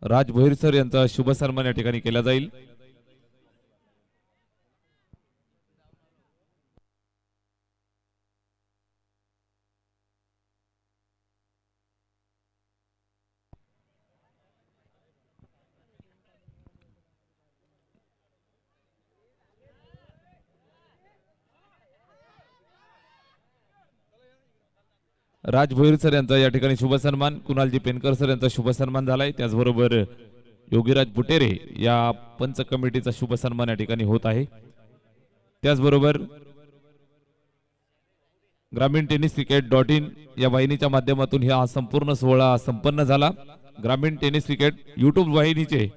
राज Bhoir sir यांचा शुभ सन्मान या ठिकाणी केला जाईल। राज भोईर सर यांचा या ठिकाणी शुभ सन्मान, कुणालजी पेनकर सर यांचा शुभ सन्मान झालाय। त्याचबरोबर योगीराज बुटेरे या पंच कमिटीचा शुभ सन्मान या ठिकाणी होत आहे। त्याचबरोबर ग्रामीण टेनिस क्रिकेट.in या वाहिनीच्या माध्यमातून हा संपूर्ण सोहळा संपन्न झाला। ग्रामीण टेनिस क्रिकेट YouTube वाहिनीचे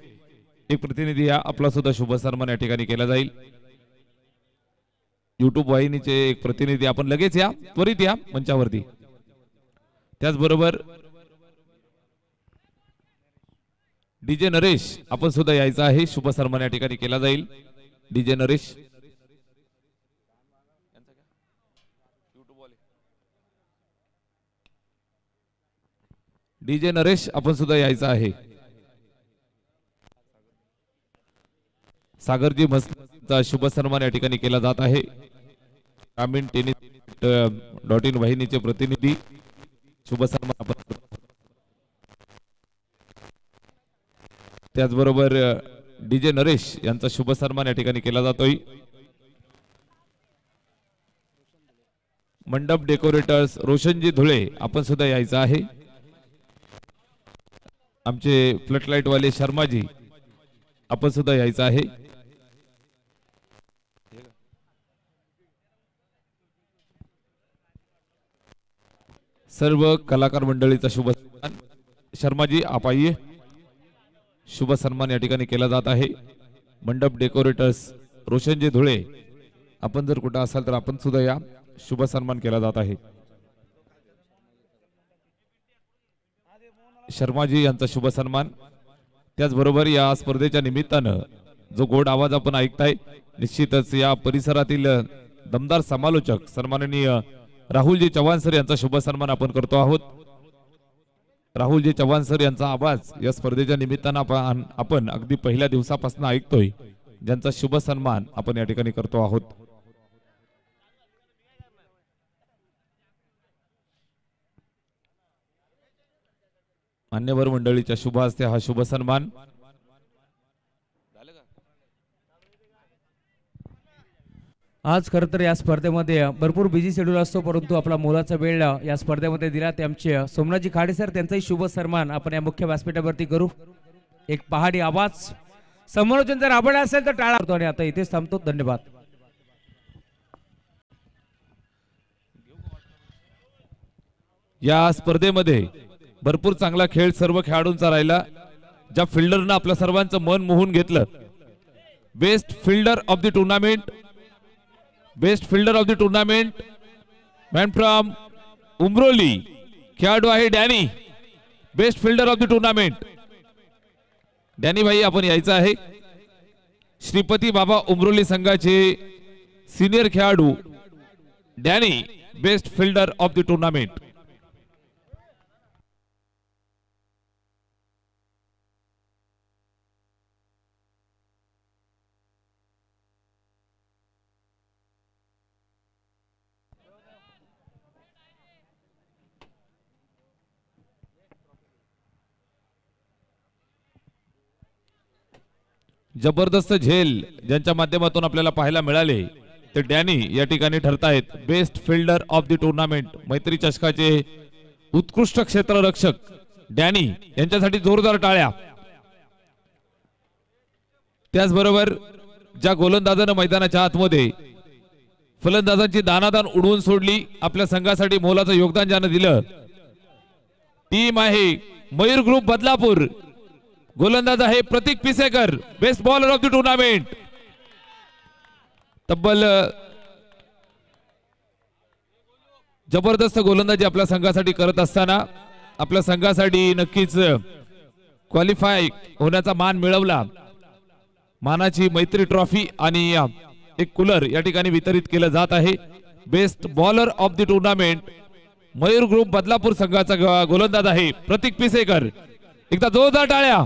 एक प्रतिनिधी या आपला सुद्धा शुभ सन्मान या ठिकाणी केला जाईल। YouTube वाहिनीचे एक प्रतिनिधी आपण लगेच या, त्वरित या मंचावरती। त्याचबरोबर डीजे नरेश आपण सुद्धा यायचं आहे, शुभ सन्मान या ठिकाणी केला जाईल। डीजे नरेश आपण सुद्धा यायचं आहे। सागरजी मस्तीचा शुभ सन्मान या ठिकाणी केला जात आहे। ग्रामीण टेनिस.in वाहिनीचे प्रतिनिधी शुभ सन्मान आपण। त्याचबरोबर डीजे नरेश यांचा शुभ सन्मान या ठिकाणी केला जातोय। मंडप डेकोरेटर्स रोशनजी धुळे आपण सुद्धा यायचं आहे। आमचे फ्लडलाइट वाले शर्माजी आपण सुद्धा यायचं आहे। सर्व कलाकार मंडळीचा शुभ सन्मान। शर्माजी आप आइए, शुभ सन्मान या ठिकाणी केला जात आहे। मंडप डेकोरेटर्स रोशनजी धुळे आपण जर कुठे असाल तर आपण सुद्धा या, शुभ सन्मान केला जात आहे। शर्माजी यांचा शुभ सन्मान। त्याचबरोबर या स्पर्धेच्या निमित्तानं जो गोड आवाज आपण ऐकताय, निश्चितच या परिसरातील दमदार समालोचक सन्माननीय राहुलजी चव्हाण सर यांचा शुभ सन्मान आपण करतो आहोत। राहुलजी चव्हाण सर यांचा आवाज या स्पर्धेच्या निमित्तानं आपण अगदी पहिल्या दिवसापासून ऐकतोय, ज्यांचा शुभ सन्मान आपण या ठिकाणी करतो आहोत। मान्यवर मंडळीच्या शुभ हस्ते हा शुभ सन्मान। आज खरं तर या स्पर्धेमध्ये भरपूर बिझी शेड्यूल असतो, परंतु आपला मोलाचा वेळ या स्पर्धेमध्ये दिला ते आमचे सोमनाथजी खाडे सर, त्यांचाही शुभ सन्मान आपण या मुख्य व्यासपीठावरती करू। एक पहाडी आवाज समोरजन जर आवडला असेल तर टाळा करतो आणि आता इथेच थांबतो। धन्यवाद। या स्पर्धेमध्ये भरपूर चांगला खेळ सर्व खेळाडूंचा राहिला। ज्या फिल्डरनं आपल्या सर्वांचं मन मोहून घेतलं, best fielder of the tournament, best fielder of the tournament man from Umroli खेळाडू आहे Danny. Best fielder of the tournament Danny भाई आपण यायचं आहे। श्रीपती बाबा उमरोली संघाचे सिनियर खेळाडू Danny, best fielder of the tournament. जबरदस्त झेल ज्यांच्या माध्यमातून आपल्याला पाहायला मिळाले ते डॅनी या ठिकाणी ठरतायत best fielder of the tournament. मैत्री चषकाचे उत्कृष्ट क्षेत्ररक्षक डॅनी यांच्यासाठी जोरदार टाळ्या। त्याचबरोबर ज्या गोलंदाजानं मैदानाच्या आतमध्ये फलंदाजांची दानादान उडवून सोडली, आपल्या संघासाठी मोलाचं योगदान ज्यानं दिलं, टीम आहे मयूर ग्रुप बदलापूर। गोलंदाज आहे Pratik Pisekar, best bowler of the tournament. तब्बल जबरदस्त गोलंदाजी आपल्या संघासाठी करत असताना आपल्या संघासाठी नक्कीच क्वालिफाय होण्याचा मान मिळवला। मानाची मैत्री ट्रॉफी आणि एक कूलर या ठिकाणी वितरित केलं जात आहे। Best bowler of the tournament Mayur group Badlapur संघाचा गोलंदाज आहे प्रतीक पिसेकर। एकदा जोरदार टाळ्या।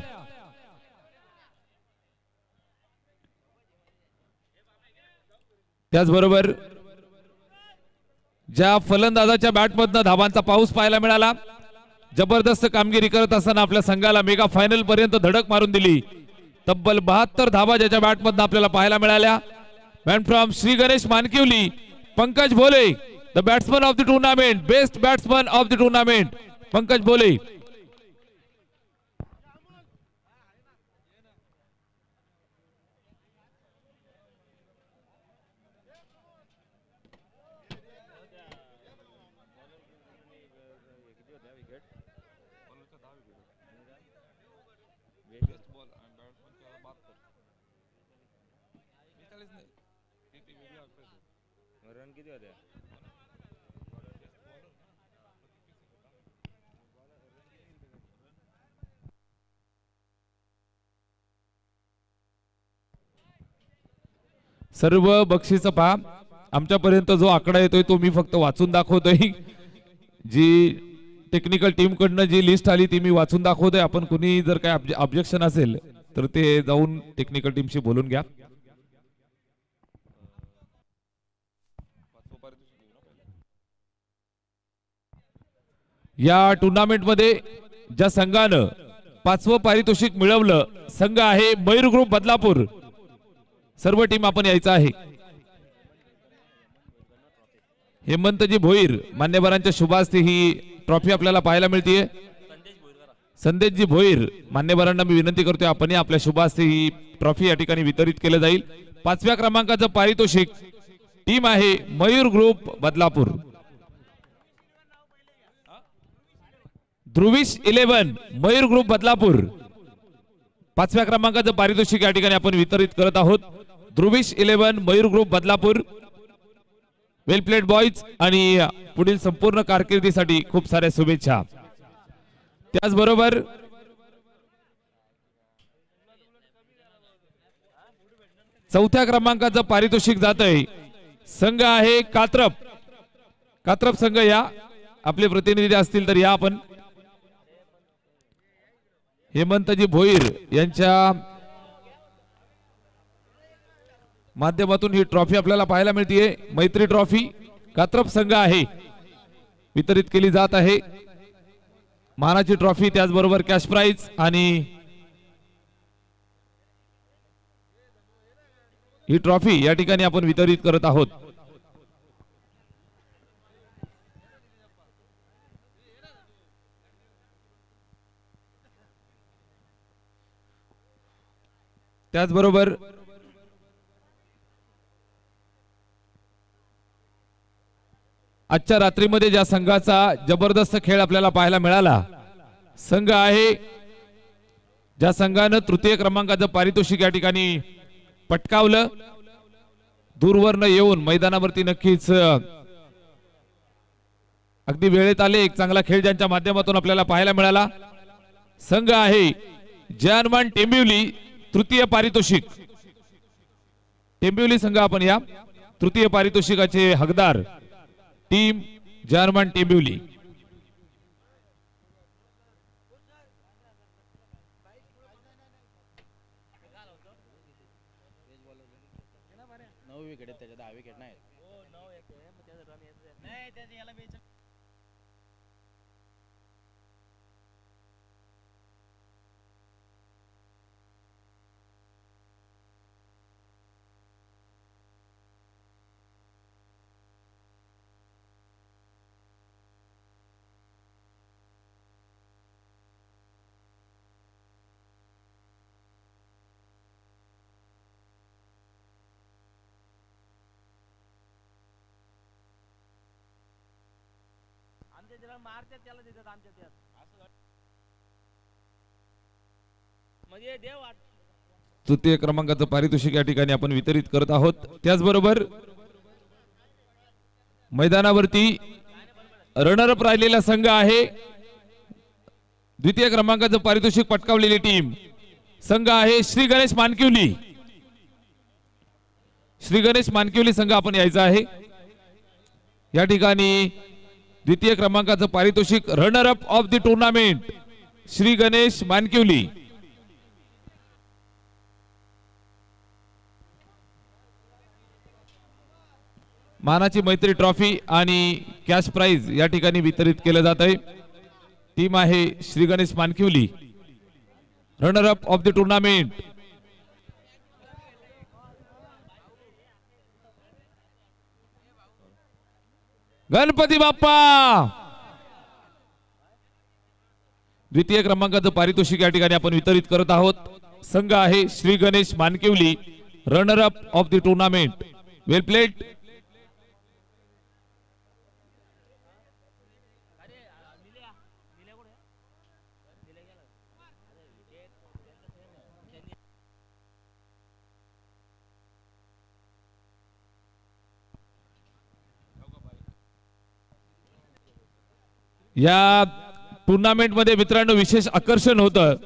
त्याचबरोबर ज्या फलंदाजाच्या बॅटमधनं धावांचा पाऊस पाहायला मिळाला, जबरदस्त कामगिरी करत असताना आपल्या संघाला मेगा फायनल पर्यंत धडक मारून दिली. तब्बल 72 धावा ज्याच्या बॅटमधनं आपल्याला पाहायला मिळाल्या. Man from Shri Ganesh Mankivali, Pankaj Bhole, the batsman of the tournament, best batsman of the tournament, Pankaj Bhole. सर्व बक्षीस पहा. आमच्यापर्यंत जो आकडा येतोय तो मी फक्त वाचून दाखवतोय. जी टेक्निकल टीम कडनं जी लिस्ट आली ती मी वाचून दाखवतोय. आपण कुणी जर काय ऑब्जेक्शन असेल तर ते जाऊन टेक्निकल टीमशी बोलून घ्या. या टुर्नामेंट मध्ये ज्या संघानं 5वं पारितोषिक मिळवलं संघ आहे मयूर ग्रुप बदलापूर. सर्व टीम आपण यायचं आहे. हेमंतजी भोईर मान्यवरांच्या शुभास्ते ही ट्रॉफी आपल्याला पाहायला मिळते. संदेशजी भोईर मान्यवरांना मी विनंती करतोय आपण आपल्या शुभास्ते ही ट्रॉफी या ठिकाणी वितरित केलं जाईल. 5व्या क्रमांकाचं पारितोषिक टीम आहे मयूर ग्रुप बदलापूर. ध्रुविश 11 मयूर ग्रुप बदलापूर 5व्या क्रमांकाचं पारितोषिक या ठिकाणी आपण वितरित करत आहोत. ध्रुविश 11 मयूर ग्रुप बदलापूर. वेल प्लेड बॉयज आणि पुढील संपूर्ण कारकिर्दीसाठी खूप साऱ्या शुभेच्छा. त्याचबरोबर चौथ्या क्रमांकाचं पारितोषिक जातंय संघ आहे कात्रप. कात्रप संघ या आपले प्रतिनिधी असतील तर या आपण. हेमंतजी भोईर यांच्या माध्यमातून ही ट्रॉफी आपल्याला पाहायला मिळते. मैत्री ट्रॉफी कात्रप संघ आहे वितरित केली जात आहे. मानाची ट्रॉफी त्याचबरोबर कॅश प्राइज आणि ही ट्रॉफी या ठिकाणी आपण वितरित करत आहोत. त्याचबरोबर आजच्या रात्रीमध्ये ज्या संघाचा जबरदस्त खेळ आपल्याला पाहायला मिळाला संघ आहे ज्या संघानं तृतीय क्रमांकाचं पारितोषिक या ठिकाणी पटकावलं. दूरवरनं येऊन मैदानावरती नक्कीच अगदी वेळेत आले. एक चांगला खेळ ज्यांच्या माध्यमातून आपल्याला पाहायला मिळाला. संघ आहे जानमान टेंबिवली तृतीय पारितोषिक. टेंबिवली संघ आपण या तृतीय पारितोषिकाचे हकदार टीम जानमान टेंबिवली. तृतीय क्रमांकाचं पारितोषिक या ठिकाणी आपण वितरित करत आहोत. त्याचबरोबर मैदानावरती रनरअप राहिलेला संघ आहे द्वितीय क्रमांकाचं पारितोषिक पटकावलेली टीम संघ आहे श्री गणेश मानकिवली. श्री गणेश मानकिवली संघ आपण यायचा आहे. या ठिकाणी द्वितीय क्रमांकाचं पारितोषिक runner-up of the tournament Shri Ganesh Mankivali. मानाची मैत्री ट्रॉफी आणि कॅश प्राइज या ठिकाणी वितरित केलं जात आहे। टीम आहे Shri Ganesh Mankivali, runner up of the tournament. Ganpati Bappa. द्वितीय क्रमांकाचं पारितोषिक या ठिकाणी आपण वितरित करत आहोत। संघ आहे Shri Ganesh Mankivali, runner up of the tournament. Well played. या टुर्नामेंट मध्ये मित्रांनो विशेष आकर्षण होतं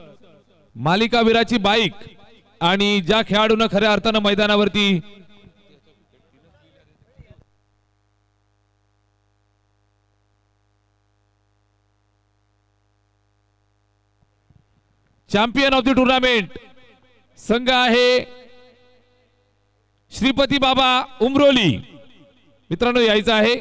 मालिकावीराची बाईक आणि ज्या खेळाडूंना खऱ्या अर्थानं मैदानावरती चॅम्पियन ऑफ द टुर्नामेंट संघ आहे श्रीपती बाबा उमरोली। मित्रांनो यायचं आहे।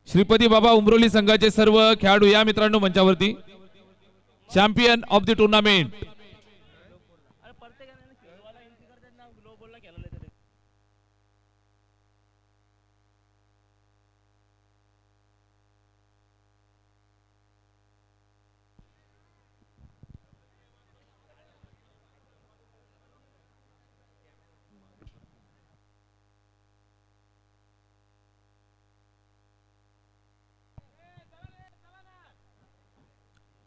श्रीपती बाबा उमरोली संघाचे सर्व खेळाडू या मित्रांनो मंचावरती। Champion of the tournament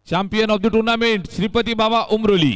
champion of the tournament Shripati Baba Umroli.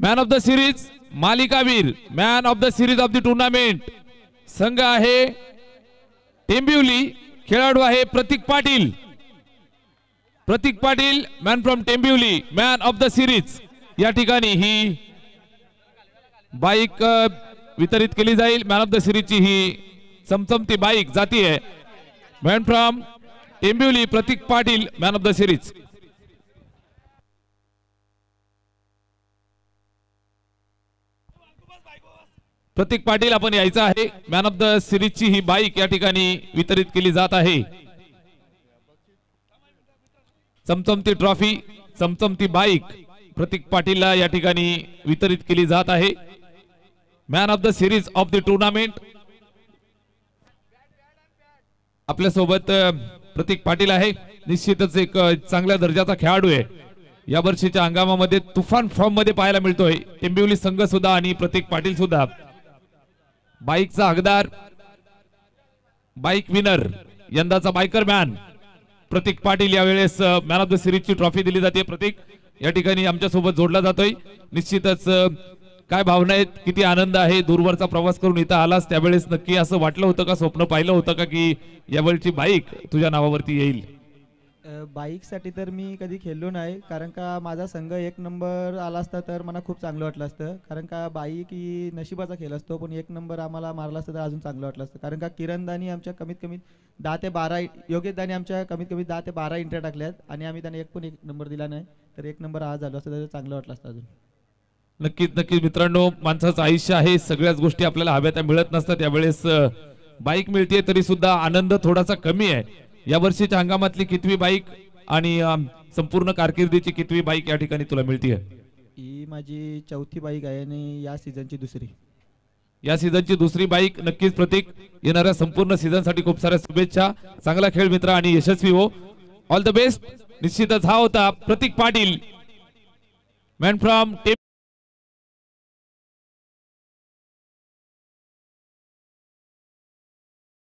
Man of the series मालिकावीर, man of the series of the tournament संघ आहे टेंबिवली, खेळाडू आहे Pratik Patil. Pratik Patil man from Tembivali, man of the series. या ठिकाणी ही बाईक वितरित केली जाईल। मॅन ऑफ द सिरीजची ही चमचमती बाईक जाती है। Man from Tembivali Pratik Patil, man of the series. प्रतीक पाटील आपण यायचं आहे। मॅन ऑफ द सिरीजची ही बाईक या ठिकाणी वितरित केली जात आहे। चमचमती ट्रॉफी, चमचमती बाईक प्रतीक पाटीलला या ठिकाणी वितरित केली जात आहे। Man of the series of the tournament आपल्या सोबत प्रतीक पाटील आहे। निश्चितच एक चांगल्या दर्जाचा खेळाडू आहे। या वर्षीच्या हंगामामध्ये तुफान फॉर्म मध्ये पाहायला मिळतोय टेंबिवली संघ सुद्धा आणि प्रतीक पाटील सुद्धा। बाईकचा हकदार, बाईक विनर, यंदाचा बायकर मॅन प्रतीक पाटील यावेळेस मॅन ऑफ द सिरीजची ट्रॉफी दिली जाते. प्रतीक या ठिकाणी आमच्या सोबत जोडला जातोय. निश्चितच काय भावना आहेत, किती आनंद आहे. दूरवरचा प्रवास करून इथं आलास त्यावेळेस नक्की असं वाटलं होतं का, स्वप्न पाहिलं होतं का की यावेळची बाईक तुझ्या नावावरती येईल? बाईकसाठी तर मी कधी खेळलो नाही, कारण का माझा संघ 1 नंबर आला असता तर मला खूप चांगलं वाटलं असतं. कारण का बाईक ही नशिबाचा खेळ असतो, पण 1 नंबर आम्हाला मारला असतं तर अजून चांगलं वाटलं असतं. कारण का किरणदानी आमच्या कमीत कमी 10 ते 12, योगेशदानी आमच्या कमीत कमी 10 ते 12 इंटर टाकल्यात आणि आम्ही त्यांना एक नंबर दिला नाही. तर 1 नंबर आज झालो असतं तर चांगलं वाटलं असतं अजून. नक्कीच नक्कीच मित्रांनो, माणसाचं आयुष्य आहे, सगळ्याच गोष्टी आपल्याला हव्या त्या मिळत नसतात. यावेळेस बाईक मिळते तरी सुद्धा आनंद थोडासा कमी आहे. या वर्षीच्या हंगामातली कितवी बाईक आणि संपूर्ण कारकिर्दीची कितवी बाईक या ठिकाणी तुला मिळते? ही माझी 4थी बाईक आहे आणि या सीझनची दुसरी. या सीझनची दुसरी बाईक. नक्कीच प्रतीक, येणाऱ्या संपूर्ण सीझन साठी खूप साऱ्या शुभेच्छा. चांगला खेळ मित्र आणि यशस्वी हो. All the best. निश्चितच हा होता प्रतीक पाटील, मॅन फ्रॉम